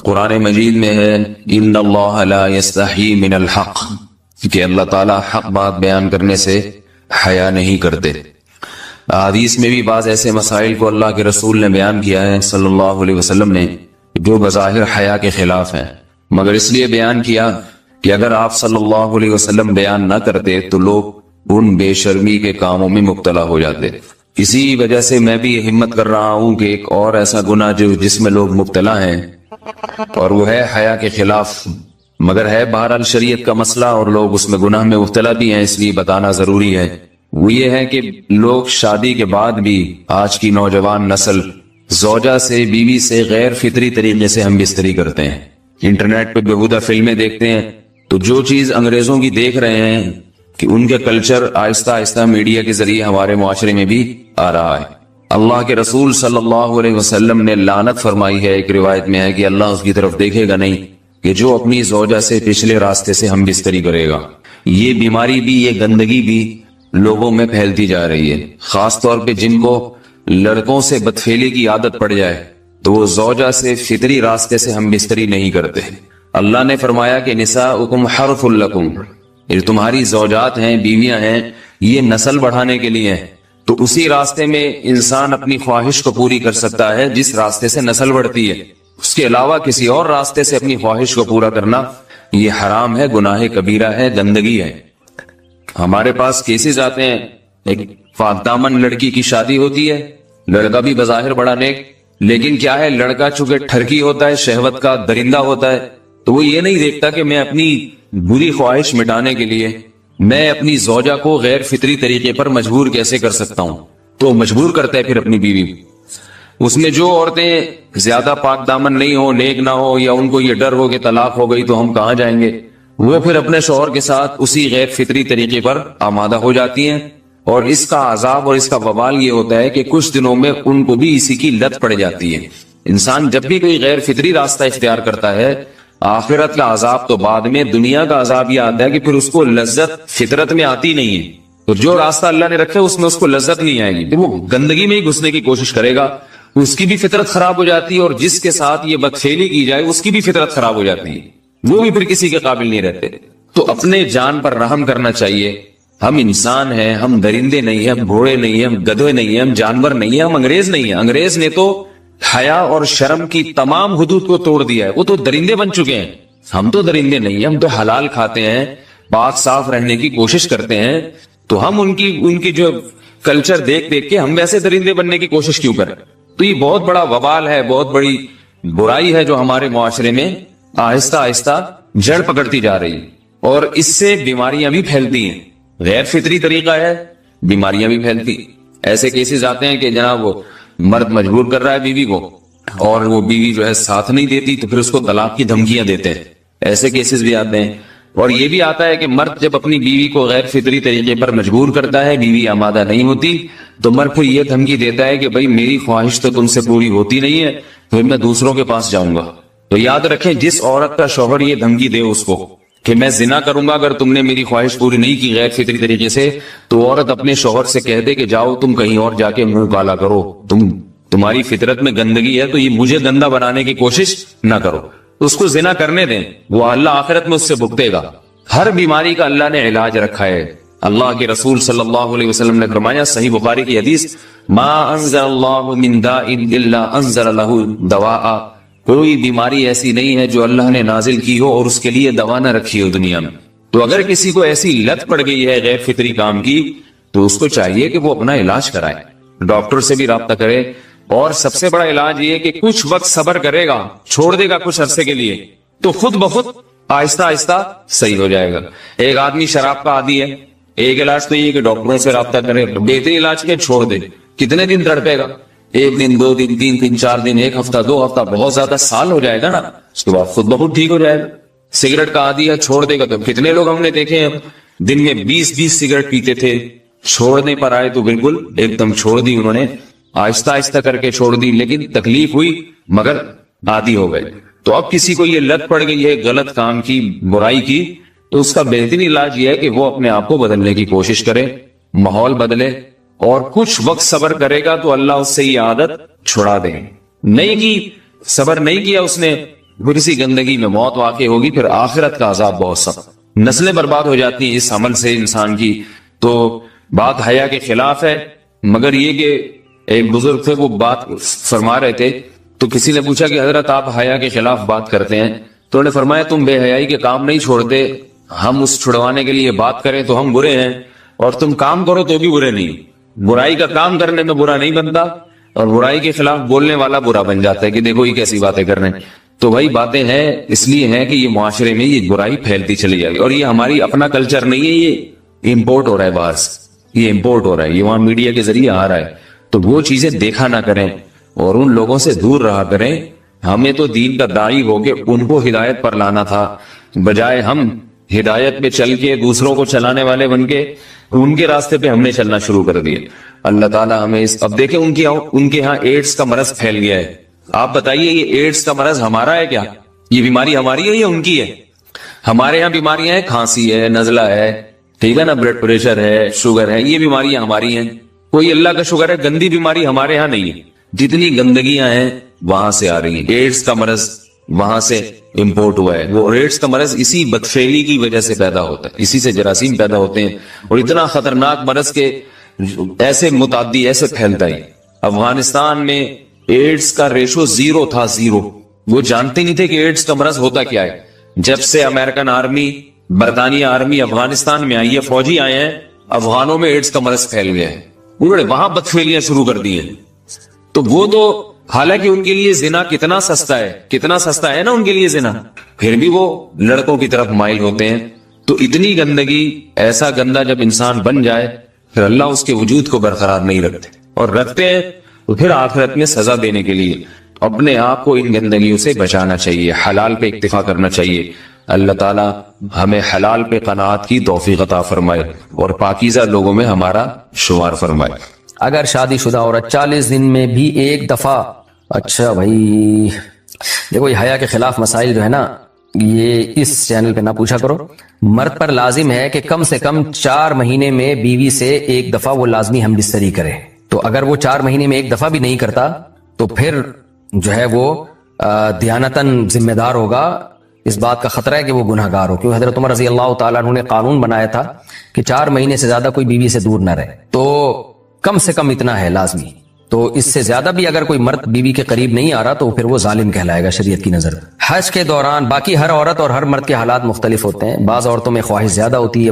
قرآن مجید میں ہے ان اللہ لا یستحی من الحق، کہ اللہ تعالیٰ حق بات بیان کرنے سے حیا نہیں کرتے۔ حدیث میں بھی بعض ایسے مسائل کو اللہ کے رسول نے بیان کیا ہے صلی اللہ علیہ وسلم نے جو بظاہر حیا کے خلاف ہیں، مگر اس لیے بیان کیا کہ اگر آپ صلی اللہ علیہ وسلم بیان نہ کرتے تو لوگ ان بے شرمی کے کاموں میں مبتلا ہو جاتے۔ اسی وجہ سے میں بھی یہ ہمت کر رہا ہوں کہ ایک اور ایسا گناہ جس میں لوگ مبتلا ہیں اور وہ ہے حیا کے خلاف، مگر ہے بہرحال شریعت کا مسئلہ اور لوگ اس میں گناہ میں مبتلا بھی ہیں، اس لیے بتانا ضروری ہے۔ وہ یہ ہے کہ لوگ شادی کے بعد بھی آج کی نوجوان نسل زوجہ سے، بیوی سے غیر فطری طریقے سے ہم بستری کرتے ہیں۔ انٹرنیٹ پہ بیہودہ فلمیں دیکھتے ہیں تو جو چیز انگریزوں کی دیکھ رہے ہیں کہ ان کے کلچر آہستہ آہستہ میڈیا کے ذریعے ہمارے معاشرے میں بھی آ رہا ہے۔ اللہ کے رسول صلی اللہ علیہ وسلم نے لعنت فرمائی ہے، ایک روایت میں ہے کہ اللہ اس کی طرف دیکھے گا نہیں کہ جو اپنی زوجہ سے پچھلے راستے سے ہم بستری کرے گا۔ یہ بیماری بھی، یہ گندگی بھی لوگوں میں پھیلتی جا رہی ہے، خاص طور پہ جن کو لڑکوں سے بدفعلی کی عادت پڑ جائے تو وہ زوجہ سے فطری راستے سے ہم بستری نہیں کرتے۔ اللہ نے فرمایا کہ نساؤکم حرث لکم، یہ تمہاری زوجات ہیں، بیویاں ہیں، یہ نسل بڑھانے کے لیے ہیں، تو اسی راستے میں انسان اپنی خواہش کو پوری کر سکتا ہے جس راستے سے نسل بڑھتی ہے۔ اس کے علاوہ کسی اور راستے سے اپنی خواہش کو پورا کرنا یہ حرام ہے، گناہ کبیرہ ہے، گندگی ہے۔ ہمارے پاس کیسز آتے ہیں، ایک پاک دامن لڑکی کی شادی ہوتی ہے، لڑکا بھی بظاہر بڑا نیک، لیکن کیا ہے، لڑکا چونکہ ٹھرکی ہوتا ہے، شہوت کا درندہ ہوتا ہے، تو وہ یہ نہیں دیکھتا کہ میں اپنی بری خواہش مٹانے کے لیے میں اپنی زوجہ کو غیر فطری طریقے پر مجبور کیسے کر سکتا ہوں، تو مجبور کرتا ہے پھر اپنی بیوی۔ اس میں جو عورتیں زیادہ پاک دامن نہیں ہو، نیک نہ ہو، یا ان کو یہ ڈر ہو کہ طلاق ہو گئی تو ہم کہاں جائیں گے، وہ پھر اپنے شوہر کے ساتھ اسی غیر فطری طریقے پر آمادہ ہو جاتی ہیں، اور اس کا عذاب اور اس کا وبال یہ ہوتا ہے کہ کچھ دنوں میں ان کو بھی اسی کی لت پڑ جاتی ہے۔ انسان جب بھی کوئی غیر فطری راستہ اختیار کرتا ہے، آخرت کا عذاب تو بعد میں، دنیا کا عذاب یہ آتا ہے کہ پھر اس کو لذت فطرت میں آتی نہیں ہے، تو جو راستہ اللہ نے رکھا اس میں اس کو لذت نہیں آئے گی، وہ گندگی میں ہی گھسنے کی کوشش کرے گا، اس کی بھی فطرت خراب ہو جاتی ہے، اور جس کے ساتھ یہ بدفعلی کی جائے اس کی بھی فطرت خراب ہو جاتی ہے، وہ بھی پھر کسی کے قابل نہیں رہتے۔ تو اپنے جان پر رحم کرنا چاہیے۔ ہم انسان ہیں، ہم درندے نہیں ہیں، ہم گھوڑے نہیں ہیں، ہم گدھے نہیں ہیں، ہم جانور نہیں ہیں، ہم انگریز نہیں ہیں۔ انگریز نے تو حیا اور شرم کی تمام حدود کو توڑ دیا ہے، وہ تو درندے بن چکے ہیں، ہم تو درندے نہیں ہیں، ہم تو حلال کھاتے ہیں، پاک صاف رہنے کی کوشش کرتے ہیں، تو ہم ان کی جو کلچر دیکھ کے ہم ویسے درندے بننے کی کوشش کیوں کریں؟ تو یہ بہت بڑا وبال ہے، بہت بڑی برائی ہے جو ہمارے معاشرے میں آہستہ آہستہ جڑ پکڑتی جا رہی ہے، اور اس سے بیماریاں بھی پھیلتی ہیں۔ غیر فطری طریقہ ہے، بیماریاں بھی پھیلتی۔ ایسے کیسز آتے ہیں کہ جناب وہ مرد مجبور کر رہا ہے بیوی کو، اور وہ بیوی جو ہے ساتھ نہیں دیتی تو پھر اس کو طلاق کی دھمکیاں دیتے ہیں، ایسے کیسز بھی آتے ہیں۔ اور یہ بھی آتا ہے کہ مرد جب اپنی بیوی کو غیر فطری طریقے پر مجبور کرتا ہے، بیوی آمادہ نہیں ہوتی، تو مرد پھر یہ دھمکی دیتا ہے کہ بھائی میری خواہش تو تم سے پوری ہوتی نہیں ہے، پھر میں دوسروں کے پاس جاؤں گا۔ تو یاد رکھیں، جس عورت کا شوہر یہ دھمکی دے اس کو کہ میں زنا کروں گا اگر تم نے میری خواہش پوری نہیں کی غیر فطری طریقے سے، تو عورت اپنے شوہر سے کہہ دے کہ جاؤ تم کہیں اور جا کے منہ کالا کرو، تمہاری فطرت میں گندگی ہے تو یہ مجھے گندا بنانے کی کوشش نہ کرو، اس کو زنا کرنے دیں، وہ اللہ آخرت میں اس سے بھگتے گا۔ ہر بیماری کا اللہ نے علاج رکھا ہے۔ اللہ کے رسول صلی اللہ علیہ وسلم نے فرمایا، صحیح بخاری کی حدیث، ما انزل اللہ من داء الا انزل له دواء، کوئی بیماری ایسی نہیں ہے جو اللہ نے نازل کی ہو اور اس کے لیے دوا نہ رکھی ہو دنیا میں۔ تو اگر کسی کو ایسی لت پڑ گئی ہے غیر فطری کام کی تو اس کو چاہیے کہ وہ اپنا علاج کرائے، ڈاکٹر سے بھی رابطہ کرے، اور سب سے بڑا علاج یہ کہ کچھ وقت صبر کرے گا، چھوڑ دے گا کچھ عرصے کے لیے، تو خود بخود آہستہ آہستہ صحیح ہو جائے گا۔ ایک آدمی شراب کا عادی ہے، ایک علاج تو یہ کہ ڈاکٹروں سے رابطہ کرے، بہترین علاج کے چھوڑ دے، کتنے دن تڑپے گا؟ ایک دن، دو دن، تین دن، چار دن، ایک ہفتہ، دو ہفتہ، بہت زیادہ سال ہو جائے گا نا، اس کے بعد خود بخود ٹھیک ہو جائے گا۔ سگریٹ کا عادی ہے، چھوڑ دے گا، تو کتنے لوگ ہم نے دیکھے ہیں دن میں 20 سگریٹ پیتے تھے، چھوڑنے پر آئے تو بالکل ایک دم چھوڑ دی انہوں نے، آہستہ آہستہ کر کے چھوڑ دی، لیکن تکلیف ہوئی مگر عادی ہو گئے۔ تو اب کسی کو یہ لت پڑ گئی ہے غلط کام کی، برائی کی، تو اس کا بہترین علاج یہ ہے کہ وہ اپنے آپ کو بدلنے کی کوشش کرے، ماحول بدلے، اور کچھ وقت صبر کرے گا تو اللہ اس سے یہ عادت چھڑا دے۔ نہیں کی، صبر نہیں کیا اس نے، پھر اسی گندگی میں موت واقع ہوگی، پھر آخرت کا عذاب بہت سخت، نسلیں برباد ہو جاتی ہیں اس عمل سے انسان کی۔ تو بات حیا کے خلاف ہے، مگر یہ کہ ایک بزرگ تھے وہ بات فرما رہے تھے، تو کسی نے پوچھا کہ حضرت آپ حیا کے خلاف بات کرتے ہیں، تو انہوں نے فرمایا تم بے حیائی کے کام نہیں چھوڑتے، ہم اس چھڑوانے کے لیے بات کریں تو ہم برے ہیں، اور تم کام کرو تو بھی برے نہیں۔ برائی کا کام کرنے میں برا نہیں بنتا، اور برائی کے خلاف بولنے والا برا بن جاتا ہے کہ دیکھو یہ کیسی باتیں کر رہے ہیں۔ تو وہی باتیں ہیں، اس لیے ہیں کہ یہ معاشرے میں یہ برائی پھیلتی چلی جائے گی، اور یہ ہماری اپنا کلچر نہیں ہے، یہ امپورٹ ہو رہا ہے باہر سے، یہ امپورٹ ہو رہا ہے، یہ وہاں میڈیا کے ذریعے آ رہا ہے۔ تو وہ چیزیں دیکھا نہ کریں اور ان لوگوں سے دور رہا کریں۔ ہمیں تو دین کا داعی ہو کے ان کو ہدایت پر لانا تھا، بجائے ہم ہدایت پہ چل کے دوسروں کو چلانے والے بن کے ان کے راستے پہ ہم نے چلنا شروع کر دیا۔ اللہ تعالیٰ ہمیں اب دیکھیں ان کے ہاں ایڈز کا مرض پھیل گیا ہے۔ آپ بتائیے یہ ایڈز کا مرض ہمارا ہے کیا؟ یہ بیماری ہماری ہے یا ان کی ہے؟ ہمارے یہاں بیماریاں ہیں، کھانسی ہے، نزلہ ہے، ٹھیک ہے نا، بلڈ پریشر ہے، شوگر ہے، یہ بیماریاں ہماری ہیں۔ کوئی اللہ کا شکر ہے گندی بیماری ہمارے ہاں نہیں ہے، جتنی گندگیاں ہیں وہاں سے آ رہی ہیں۔ ایڈز کا مرض وہاں سے امپورٹ ہوا ہے، وہ ایڈز کا مرض اسی بدفعلی کی وجہ سے پیدا ہوتا ہے، اسی سے جراثیم پیدا ہوتے ہیں، اور اتنا خطرناک مرض کے ایسے متعدی ایسے پھیلتا ہے۔ افغانستان میں ایڈز کا ریشو 0 تھا، 0۔ وہ جانتے نہیں تھے کہ ایڈز کا مرض ہوتا کیا ہے۔ جب سے امریکن آرمی، برطانیہ آرمی افغانستان میں آئی ہے، فوجی آئے ہیں، افغانوں میں ایڈز کا مرض پھیل گیا ہے، انہوں نے وہاں بدفعلیاں شروع کر دی ہیں۔ تو وہ تو حالانکہ ان کے لیے زنا کتنا سستا ہے، کتنا سستا ہے نا ان کے لیے زنا، پھر بھی وہ لڑکوں کی طرف مائل ہوتے ہیں۔ تو اتنی گندگی، ایسا گندا جب انسان بن جائے پھر اللہ اس کے وجود کو برقرار نہیں رکھتے، اور رکھتے ہیں تو پھر آخرت میں سزا دینے کے لیے اپنے آپ کو ان گندگیوں سے بچانا چاہیے، حلال پہ اکتفا کرنا چاہیے۔ اللہ تعالی ہمیں حلال پہ قناعت کی توفیق عطا فرمائے اور پاکیزہ لوگوں میں ہمارا شمار فرمائے۔ اگر شادی شدہ عورت 40 دن میں بھی ایک دفعہ، اچھا بھائی دیکھو یہ حیا کے خلاف مسائل جو ہے نا یہ اس چینل پہ نہ پوچھا کرو۔ مرد پر لازم ہے کہ کم سے کم 4 مہینے میں بیوی سے ایک دفعہ وہ لازمی ہم بستری کرے، تو اگر وہ 4 مہینے میں ایک دفعہ بھی نہیں کرتا تو پھر جو ہے وہ دیانتاً ذمہ دار ہوگا، اس بات کا خطرہ ہے کہ وہ گناہ گار ہو، کیونکہ حضرت عمر رضی اللہ تعالیٰ عنہ نے قانون بنایا تھا کہ 4 مہینے سے زیادہ کوئی بیوی سے دور نہ رہے، تو کم سے کم اتنا ہے لازمی، تو اس سے زیادہ بھی اگر کوئی مرد بیوی کے قریب نہیں آ رہا تو پھر وہ ظالم کہلائے گا شریعت کی نظر۔ حج کے دوران باقی ہر عورت اور ہر مرد کے حالات مختلف ہوتے ہیں، بعض عورتوں میں خواہش زیادہ ہوتی ہے،